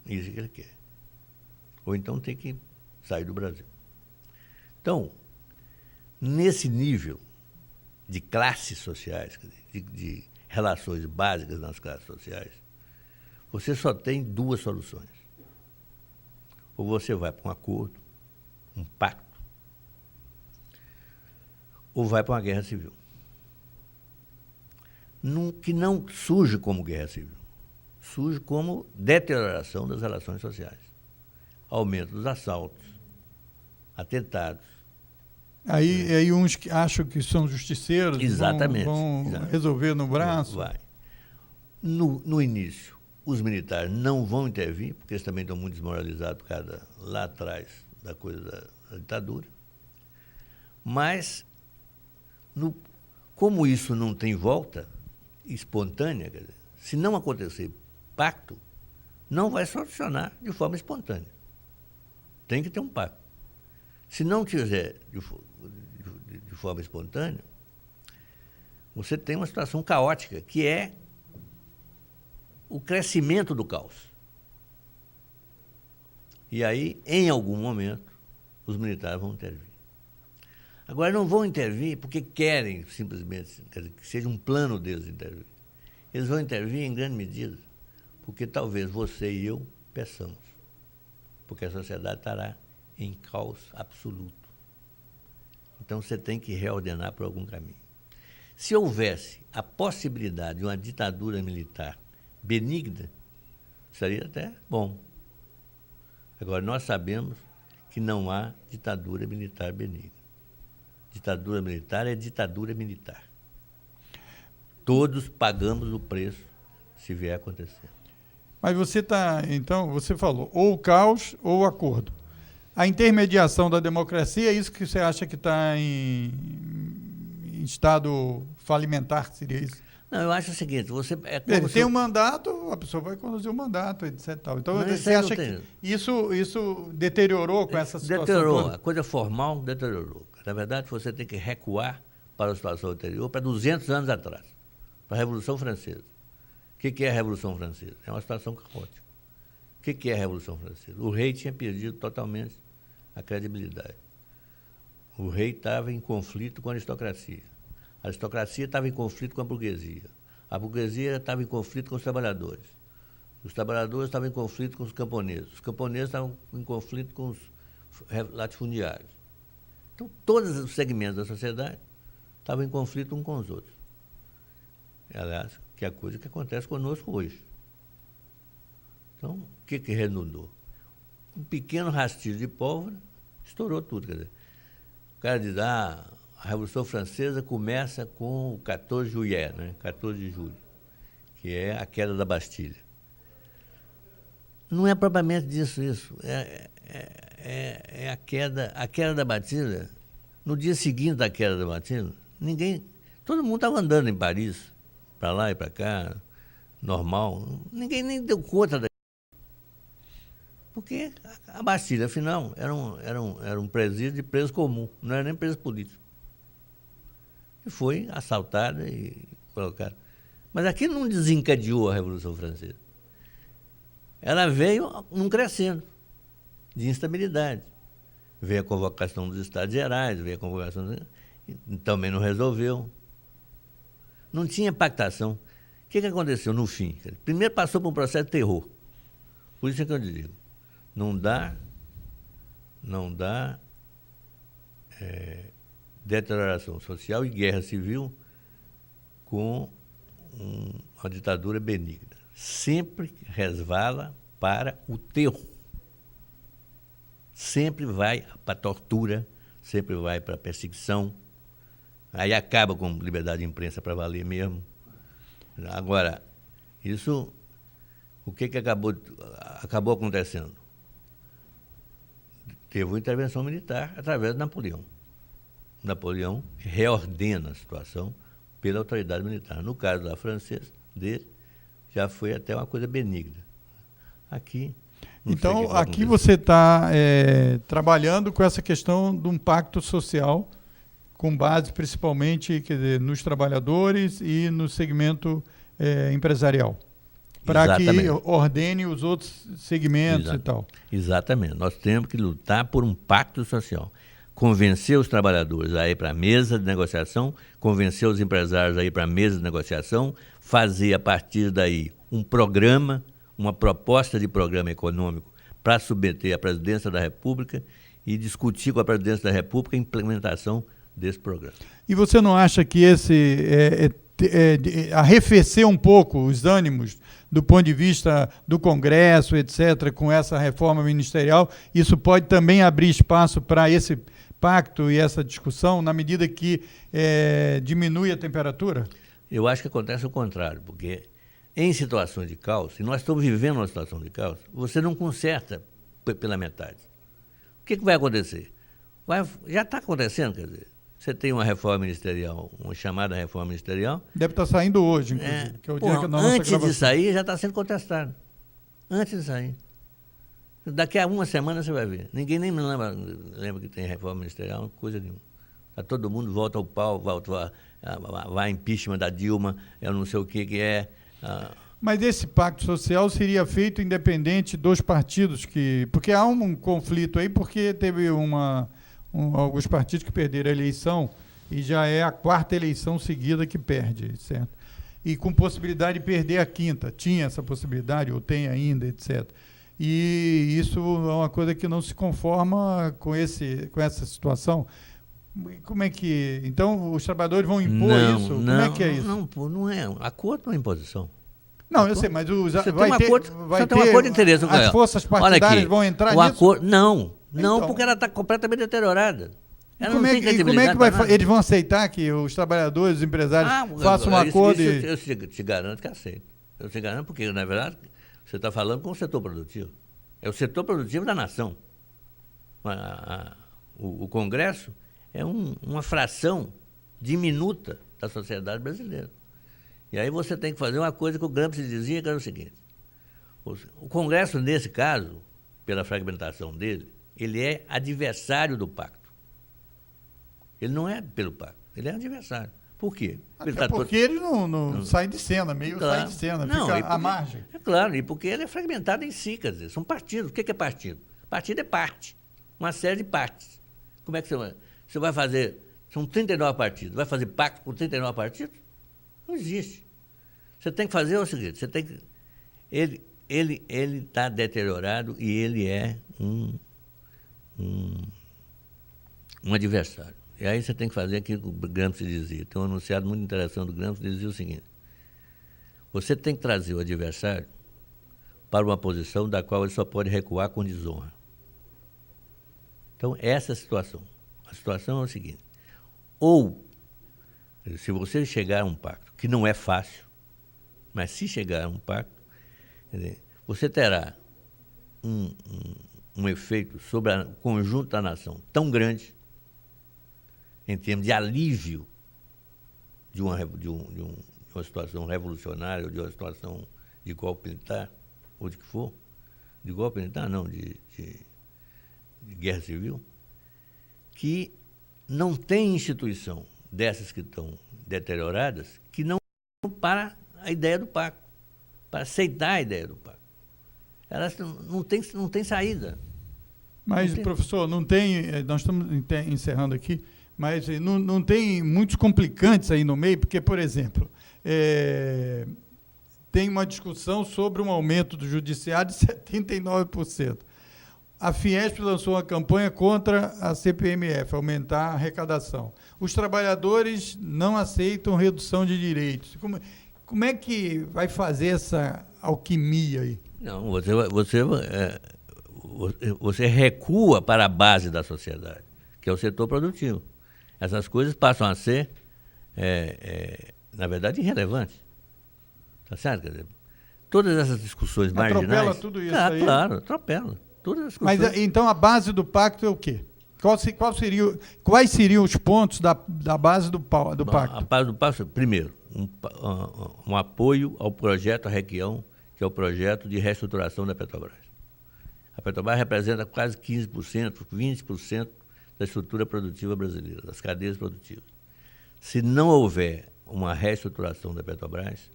Isso que ele quer. Ou então tem que sair do Brasil. Então, nesse nível de classes sociais, de relações básicas nas classes sociais, você só tem duas soluções. Ou você vai para um acordo, um pacto, ou vai para uma guerra civil. Que não surge como guerra civil, surge como deterioração das relações sociais. Aumento dos assaltos, atentados. Aí uns que acham que são justiceiros, Exatamente, vão exatamente. Resolver no braço. Vai. No início, os militares não vão intervir, porque eles também estão muito desmoralizados por causa lá atrás da coisa da ditadura. Mas, como isso não tem volta espontânea, quer dizer, se não acontecer pacto, não vai solucionar de forma espontânea. Tem que ter um pacto. Se não tiver de forma espontânea, você tem uma situação caótica, que é o crescimento do caos. E aí, em algum momento, os militares vão intervir. Agora, não vão intervir porque querem simplesmente, quer dizer, que seja um plano deles intervir. Eles vão intervir em grande medida porque talvez você e eu peçamos. Porque a sociedade estará em caos absoluto. Então, você tem que reordenar por algum caminho. Se houvesse a possibilidade de uma ditadura militar benigna, seria até bom. Agora, nós sabemos que não há ditadura militar benigna. Ditadura militar é ditadura militar. Todos pagamos o preço se vier a acontecer. Mas você está, então, você falou, ou o caos ou o acordo. A intermediação da democracia é isso que você acha que está em estado falimentar, seria isso? Não, eu acho o seguinte, Ele tem um mandato, a pessoa vai conduzir o mandato, etc. Tal. Então, você acha que isso deteriorou com essa situação Deteriorou, toda? a coisa formal deteriorou. Na verdade, você tem que recuar para a situação anterior, para 200 anos atrás, para a Revolução Francesa. O que é a Revolução Francesa? É uma situação caótica. O que é a Revolução Francesa? O rei tinha perdido totalmente a credibilidade. O rei estava em conflito com a aristocracia. A aristocracia estava em conflito com a burguesia. A burguesia estava em conflito com os trabalhadores. Os trabalhadores estavam em conflito com os camponeses. Os camponeses estavam em conflito com os latifundiários. Então, todos os segmentos da sociedade estavam em conflito uns com os outros. Aliás, que é a coisa que acontece conosco hoje. Então, o que redundou? Um pequeno rastilho de pólvora estourou tudo. Quer dizer, o cara diz, a Revolução Francesa começa com o 14 de Juillet, né? 14 de julho, que é a queda da Bastilha. Não é propriamente disso, isso. É a queda da Bastilha. No dia seguinte da queda da Bastilha, todo mundo estava andando em Paris, para lá e para cá, normal. Ninguém nem deu conta da... Porque a Bastilha, afinal, era um presídio de preso comum, não era nem preso político. E foi assaltada e colocada. Mas aquilo não desencadeou a Revolução Francesa. Ela veio num crescendo de instabilidade. Veio a convocação dos Estados Gerais, veio a convocação... Também não resolveu. Não tinha pactação. O que aconteceu no fim? Primeiro passou por um processo de terror. Por isso é que eu digo, não dá deterioração social e guerra civil com uma ditadura benigna. Sempre resvala para o terror. Sempre vai para a tortura, sempre vai para a perseguição. Aí acaba com liberdade de imprensa para valer mesmo. Agora, isso, o que acabou acontecendo? Teve uma intervenção militar através de Napoleão. Napoleão reordena a situação pela autoridade militar. No caso da francesa, dele, já foi até uma coisa benigna. Aqui... Então, aqui você está trabalhando com essa questão de um pacto social com base principalmente, quer dizer, nos trabalhadores e no segmento empresarial, para que ordene os outros segmentos e tal. Exatamente. Nós temos que lutar por um pacto social. Convencer os trabalhadores a ir para a mesa de negociação, convencer os empresários a ir para a mesa de negociação, fazer a partir daí um programa, uma proposta de programa econômico para submeter à Presidência da República e discutir com a Presidência da República a implementação desse programa. E você não acha que arrefecer um pouco os ânimos do ponto de vista do Congresso, etc., com essa reforma ministerial, isso pode também abrir espaço para esse pacto e essa discussão, na medida que diminui a temperatura? Eu acho que acontece o contrário, porque em situações de caos, e nós estamos vivendo uma situação de caos, você não conserta pela metade. O que vai acontecer? Já está acontecendo, quer dizer, você tem uma reforma ministerial, uma chamada reforma ministerial... Deve estar saindo hoje, inclusive, que é o dia que antes de sair, já está sendo contestado. Antes de sair. Daqui a uma semana você vai ver. Ninguém nem lembra que tem reforma ministerial, coisa nenhuma. Todo mundo volta ao pau, vai impeachment da Dilma, eu não sei o que é... Mas esse pacto social seria feito independente dos partidos, porque há um conflito aí, porque teve alguns partidos que perderam a eleição e já é a quarta eleição seguida que perde, certo? E com possibilidade de perder a quinta. Tinha essa possibilidade, ou tem ainda, etc. E isso é uma coisa que não se conforma com essa situação. Como é que... Então, os trabalhadores vão impor isso? Como é que é isso? Não é. Acordo não é imposição. Não, eu sei, mas Você tem um acordo de interesse. As forças partidárias vão entrar nisso? Acordo, não, então, porque ela está completamente deteriorada. Como é que eles vão aceitar que os trabalhadores, os empresários façam um acordo? Eu te garanto que aceito. Eu te garanto porque, na verdade, você está falando com o setor produtivo. É o setor produtivo da nação. O Congresso é uma fração diminuta da sociedade brasileira. E aí você tem que fazer uma coisa que o Gramsci dizia, que era o seguinte: o Congresso, nesse caso, pela fragmentação dele, ele é adversário do pacto. Ele não é pelo pacto, ele é adversário. Por quê? Porque ele não sai de cena, sai de cena, fica à margem. É claro, e porque ele é fragmentado em si, quer dizer, são partidos. O que é partido? Partido é parte, uma série de partes. Como é que você vai fazer? São 39 partidos, vai fazer pacto com 39 partidos? Não existe. Você tem que fazer o seguinte, ele está deteriorado e ele é um adversário. E aí você tem que fazer aquilo que o Gramsci dizia. Tem um enunciado muito interessante do Gramsci que dizia o seguinte: você tem que trazer o adversário para uma posição da qual ele só pode recuar com desonra. Então, essa é a situação. A situação é o seguinte: ou, se você chegar a um pacto, que não é fácil, mas se chegar a um pacto, você terá um efeito sobre o conjunto da nação tão grande, em termos de alívio de uma situação revolucionária, ou de uma situação de golpe militar, ou de que for, de golpe militar não, de guerra civil, que não tem instituição dessas que estão deterioradas que não para a ideia do pacto, para aceitar a ideia do pacto. Elas não têm saída. Mas, professor, não tem, nós estamos encerrando aqui, mas não tem muitos complicantes aí no meio, porque, por exemplo, tem uma discussão sobre um aumento do judiciário de 79%. A Fiesp lançou uma campanha contra a CPMF, aumentar a arrecadação. Os trabalhadores não aceitam redução de direitos. Como é que vai fazer essa alquimia aí? Não, você recua para a base da sociedade, que é o setor produtivo. Essas coisas passam a ser, na verdade, irrelevantes. Tá certo? Quer dizer, todas essas discussões marginais... Atropela tudo isso aí? Claro, atropela. Todas as Mas, então, a base do pacto é o quê? Quais seriam os pontos da base do pacto? A base do pacto, primeiro, um apoio ao projeto Requião, que é o projeto de reestruturação da Petrobras. A Petrobras representa quase 15%, 20% da estrutura produtiva brasileira, das cadeias produtivas. Se não houver uma reestruturação da Petrobras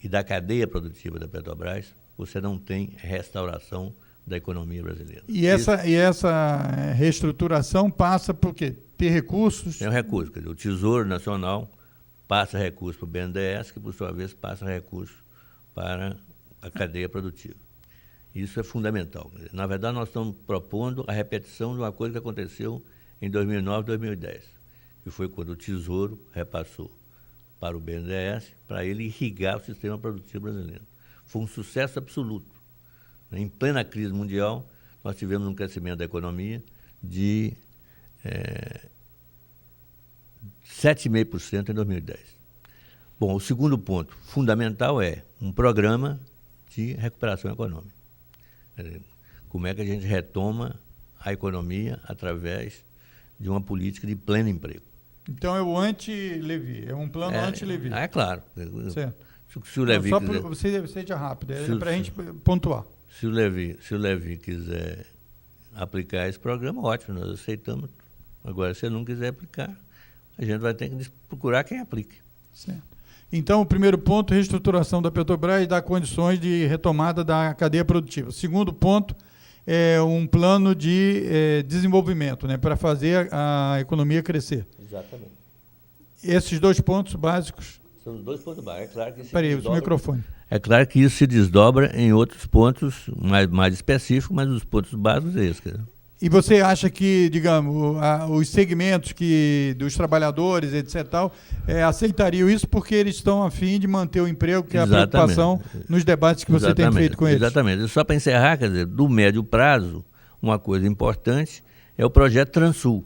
e da cadeia produtiva da Petrobras, você não tem restauração da economia brasileira. E essa reestruturação passa por quê? Ter recursos? Tem recursos. Quer dizer, o Tesouro Nacional passa recursos para o BNDES, que, por sua vez, passa recursos para a cadeia produtiva. Isso é fundamental. Na verdade, nós estamos propondo a repetição de uma coisa que aconteceu em 2009 e 2010, que foi quando o Tesouro repassou para o BNDES para ele irrigar o sistema produtivo brasileiro. Foi um sucesso absoluto. Em plena crise mundial, nós tivemos um crescimento da economia de 7,5% em 2010. Bom, o segundo ponto fundamental é um programa de recuperação econômica. Como é que a gente retoma a economia através de uma política de pleno emprego. Então é o anti-Levy, é um plano anti-Levy. É claro. Certo. Se o Levy só para você seja rápido, para a gente pontuar. Se o Levy quiser aplicar esse programa, ótimo, nós aceitamos. Agora, se ele não quiser aplicar, a gente vai ter que procurar quem aplique. Certo. Então, o primeiro ponto, reestruturação da Petrobras e dar condições de retomada da cadeia produtiva. O segundo ponto é um plano de desenvolvimento, né, para fazer a economia crescer. Exatamente. Esses dois pontos básicos. São os dois pontos básicos. É claro que Peraí, o microfone. É claro que isso se desdobra em outros pontos mais específicos, mas os pontos básicos é esse. E você acha que, digamos, os segmentos dos trabalhadores, etc., aceitariam isso porque eles estão a fim de manter o emprego, que é a preocupação nos debates que você tem feito com eles? Exatamente. Só para encerrar, quer dizer, do médio prazo, uma coisa importante é o projeto Transul,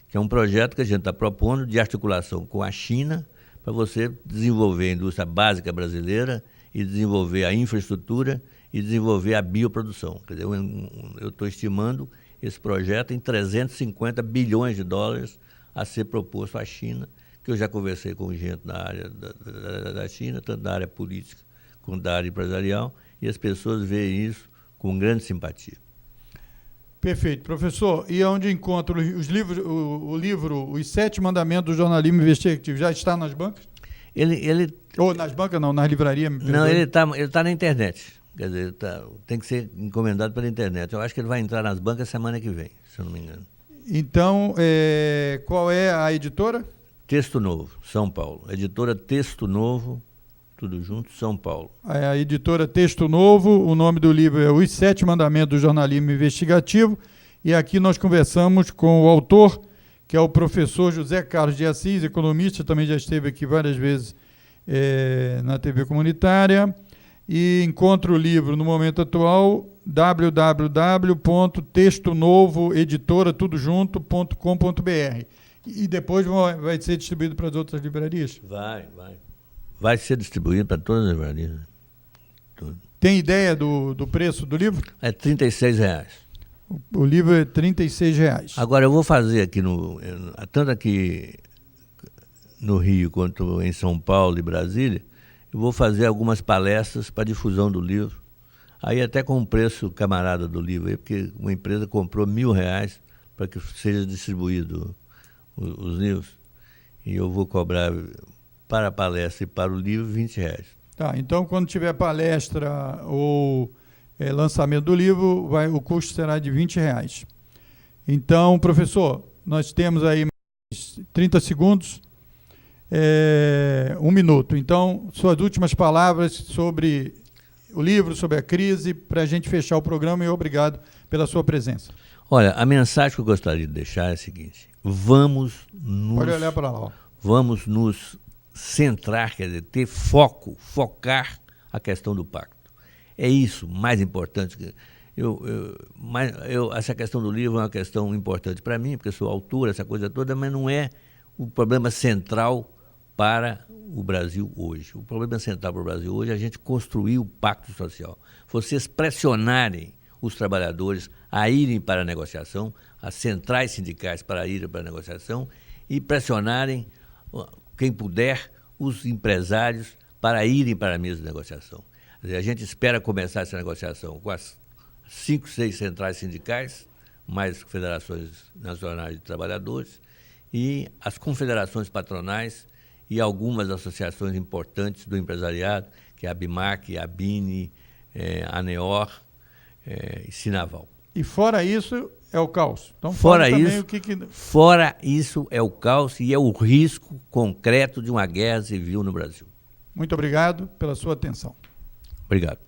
que é um projeto que a gente está propondo de articulação com a China para você desenvolver a indústria básica brasileira e desenvolver a infraestrutura e desenvolver a bioprodução. Quer dizer, eu estou estimando esse projeto em 350 bilhões de dólares a ser proposto à China, que eu já conversei com gente na área da China, tanto da área política quanto da área empresarial, e as pessoas veem isso com grande simpatia. Perfeito. Professor, e onde encontro os livros, o livro Os 7 Mandamentos do Jornalismo Investigativo, já está nas bancas? Ou nas bancas não, nas livrarias? Não, ele tá na internet. Quer dizer, tem que ser encomendado pela internet. Eu acho que ele vai entrar nas bancas semana que vem, se eu não me engano. Então, qual é a editora? Texto Novo, São Paulo. Editora Texto Novo, tudo junto, São Paulo. A editora Texto Novo, o nome do livro é Os 7 Mandamentos do Jornalismo Investigativo, e aqui nós conversamos com o autor, que é o professor José Carlos de Assis, economista, também já esteve aqui várias vezes na TV comunitária, e encontra o livro no momento atual, www.textonovoeditora.com.br. E depois vai ser distribuído para as outras livrarias? Vai. Vai ser distribuído para todas as livrarias. Tudo. Tem ideia do preço do livro? É R$36. O livro é R$36. Agora, eu vou fazer aqui, tanto aqui no Rio quanto em São Paulo e Brasília, eu vou fazer algumas palestras para difusão do livro. Aí até com o preço camarada do livro, aí, porque uma empresa comprou R$1.000 para que seja distribuído os livros. E eu vou cobrar para a palestra e para o livro R$20. Tá, então quando tiver palestra ou lançamento do livro, o custo será de R$20. Então, professor, nós temos aí mais 30 segundos, 1 minuto. Então, suas últimas palavras sobre o livro, sobre a crise, para a gente fechar o programa, e obrigado pela sua presença. Olha, a mensagem que eu gostaria de deixar é a seguinte: Pode olhar para lá. Vamos nos centrar, quer dizer, ter focar a questão do pacto. É isso mais importante. Essa questão do livro é uma questão importante para mim, porque sou autor, essa coisa toda, mas não é o problema central para o Brasil hoje. O problema central para o Brasil hoje é a gente construir o pacto social. Vocês pressionarem os trabalhadores a irem para a negociação, as centrais sindicais para irem para a negociação, e pressionarem, quem puder, os empresários para irem para a mesa de negociação. A gente espera começar essa negociação com as 5, 6 centrais sindicais, mais federações nacionais de trabalhadores, e as confederações patronais e algumas associações importantes do empresariado, que é a ABIMAC, a ABINE, a ANEOR e Sinaval. E fora isso, é o caos. Então, fora isso é o caos e é o risco concreto de uma guerra civil no Brasil. Muito obrigado pela sua atenção. Obrigado.